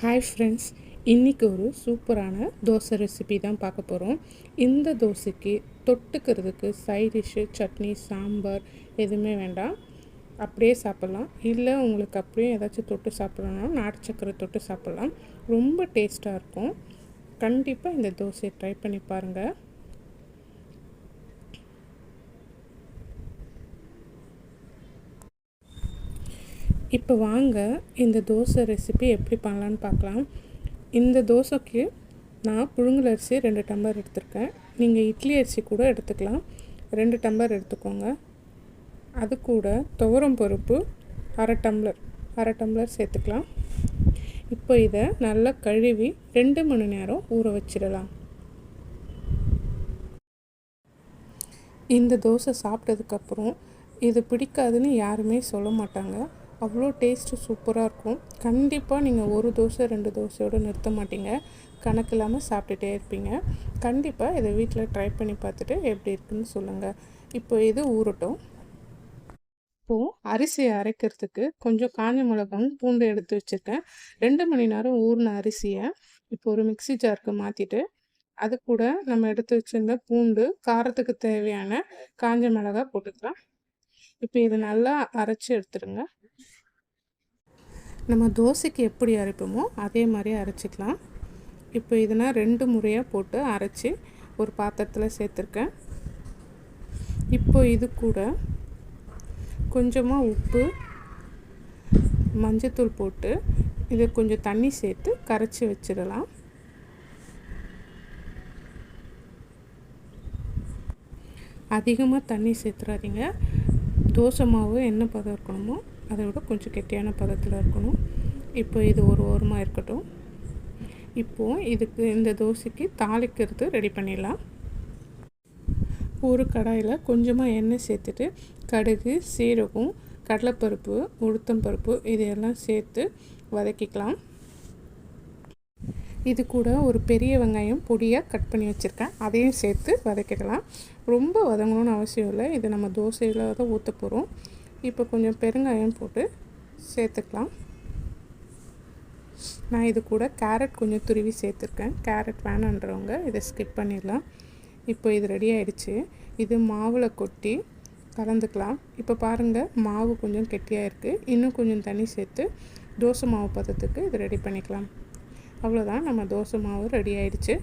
Hi friends, இன்றைக்கி ஒரு சூப்பரான தோசை ரெசிபி தான் பார்க்க போகிறோம். இந்த தோசைக்கு தொட்டுக்கிறதுக்கு சைட் டிஷ்ஷு, சட்னி, சாம்பார் எதுவுமே வேண்டாம். அப்படியே சாப்பிட்லாம். இல்லை உங்களுக்கு அப்படியே ஏதாச்சும் தொட்டு சாப்பிட்றோன்னா நாட்டு சக்கரை தொட்டு சாப்பிட்லாம். ரொம்ப டேஸ்ட்டாக இருக்கும். கண்டிப்பாக இந்த தோசையை ட்ரை பண்ணி பாருங்கள். இப்போ வாங்க இந்த தோசை ரெசிபி எப்படி பண்ணலான்னு பார்க்கலாம். இந்த தோசைக்கு நான் புழுங்கல் அரிசி 2 டம்ளர் எடுத்திருக்கேன். நீங்கள் இட்லி அரிசி கூட எடுத்துக்கலாம். 2 டம்ளர் எடுத்துக்கோங்க. அது கூட துவரம் பருப்பு அரை டம்ளர் சேர்த்துக்கலாம். இப்போ இதை நல்லா கழுவி 2 மணி நேரம் ஊற வச்சிடலாம். இந்த தோசை சாப்பிட்டதுக்கப்புறம் இது பிடிக்காதுன்னு யாருமே சொல்ல மாட்டாங்க. அவ்வளோ டேஸ்ட்டு சூப்பராக இருக்கும். கண்டிப்பாக நீங்கள் ஒரு தோசை 2 தோசையோடு நிறுத்த மாட்டீங்க. கணக்கு இல்லாமல் சாப்பிட்டுட்டே இருப்பீங்க. கண்டிப்பாக இதை வீட்டில் ட்ரை பண்ணி பார்த்துட்டு எப்படி இருக்குன்னு சொல்லுங்கள். இப்போ இது ஊறட்டும். இப்போது அரிசியை அரைக்கிறதுக்கு கொஞ்சம் காஞ்ச மிளகாவும் பூண்டு எடுத்து வச்சுருக்கேன். 2 மணி நேரம் ஊறின அரிசியை இப்போ ஒரு மிக்ஸி ஜாருக்கு மாற்றிட்டு அது கூட நம்ம எடுத்து வச்சுருந்த பூண்டு, காரத்துக்கு தேவையான காஞ்ச மிளகாய் போட்டுக்கலாம். இப்போ இது நல்லா அரைச்சி எடுத்துடுங்க. நம்ம தோசைக்கு எப்படி அரைப்போமோ அதே மாதிரி அரைச்சிக்கலாம். இப்போ இதை நான் 2 முறையாக போட்டு அரைச்சி ஒரு பாத்திரத்தில் சேர்த்துருக்கேன். இப்போ இது கூட கொஞ்சமாக உப்பு, மஞ்சத்தூள் போட்டு இதை கொஞ்சம் தண்ணி சேர்த்து கரைச்சி வச்சிடலாம். அதிகமாக தண்ணி சேர்த்துறாதீங்க. தோசை மாவு என்ன பதம் இருக்கணுமோ அதை விட கொஞ்சம் கெட்டியான பதத்தில் இருக்கணும். இப்போ இது ஒரு ஓரமாக இருக்கட்டும். இப்போது இதுக்கு இந்த தோசைக்கு தாளிக்கிறது ரெடி பண்ணிடலாம். ஒரு கடாயில் கொஞ்சமாக எண்ணெய் சேர்த்துட்டு கடுகு, சீரகம், கடலைப்பருப்பு, உளுத்தம்பருப்பு இதையெல்லாம் சேர்த்து வதக்கிக்கலாம். இது கூட ஒரு பெரிய வெங்காயம் பொடியாக கட் பண்ணி வச்சுருக்கேன், அதையும் சேர்த்து வதக்கிக்கலாம். ரொம்ப வதங்கணும்னு அவசியம் இல்லை. இது நம்ம தோசையில் தான் ஊற்ற போகிறோம். இப்போ கொஞ்சம் பெருங்காயம் போட்டு சேர்த்துக்கலாம். நான் இது கூட கேரட் கொஞ்சம் துருவி சேர்த்துருக்கேன். கேரட் வேணான்றவங்க இதை ஸ்கிப் பண்ணிடலாம். இப்போ இது ரெடி ஆகிடுச்சு. இது மாவில் கொட்டி கலந்துக்கலாம். இப்போ பாருங்கள், மாவு கொஞ்சம் கெட்டியாக இருக்குது. இன்னும் கொஞ்சம் தண்ணி சேர்த்து தோசை மாவு பதத்துக்கு இது ரெடி பண்ணிக்கலாம். அவ்வளோதான், நம்ம தோசை மாவு ரெடி ஆகிடுச்சு.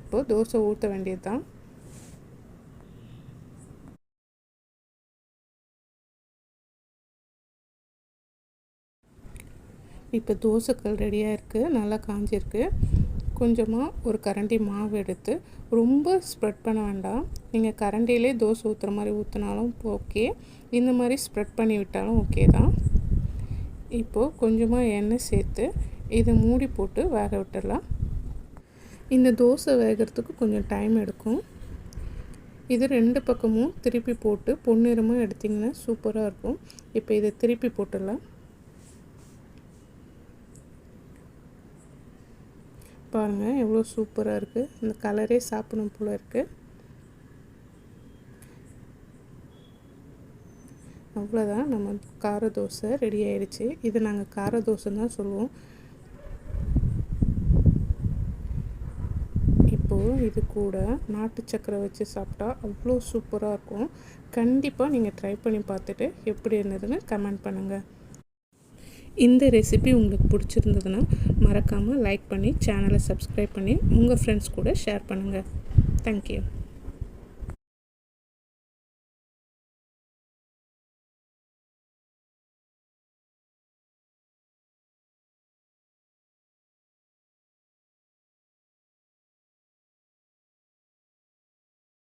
இப்போது தோசை ஊற்ற வேண்டியது தான். இப்போ தோசைக்கல் ரெடியாக இருக்குது, நல்லா காஞ்சிருக்கு. கொஞ்சமாக ஒரு கரண்டி மாவு எடுத்து ரொம்ப ஸ்ப்ரெட் பண்ண வேண்டாம். நீங்கள் கரண்டியிலே தோசை ஊற்றுற மாதிரி ஊற்றினாலும் ஓகே, இந்த மாதிரி ஸ்ப்ரெட் பண்ணி விட்டாலும் ஓகே தான். இப்போது கொஞ்சமாக எண்ணெய் சேர்த்து இதை மூடி போட்டு வேக விட்டுடலாம். இந்த தோசை வேகிறதுக்கு கொஞ்சம் டைம் எடுக்கும். இது 2 பக்கமும் திருப்பி போட்டு பொன்னிறமாக எடுத்திங்கன்னா சூப்பராக இருக்கும். இப்போ இதை திருப்பி போட்டுடலாம். பாருங்கள் எவ்வளோ சூப்பராக இருக்குது. இந்த கலரே சாப்பிடணும் போல் இருக்குது. அவ்வளோதான், நம்ம கார தோசை ரெடி ஆகிடுச்சு. இது நாங்கள் கார தோசைன்னு தான் சொல்லுவோம். இப்போது இது கூட நாட்டு சக்கரை வச்சு சாப்பிட்டா அவ்வளோ சூப்பராக இருக்கும். கண்டிப்பாக நீங்கள் ட்ரை பண்ணி பார்த்துட்டு எப்படி இருந்ததுன்னு கமெண்ட் பண்ணுங்கள். இந்த ரெசிபி உங்களுக்கு பிடிச்சிருந்ததுன்னா மறக்காமல் லைக் பண்ணி சேனலை சப்ஸ்கிரைப் பண்ணி உங்கள் ஃப்ரெண்ட்ஸ் கூட ஷேர் பண்ணுங்கள். தேங்க்யூ.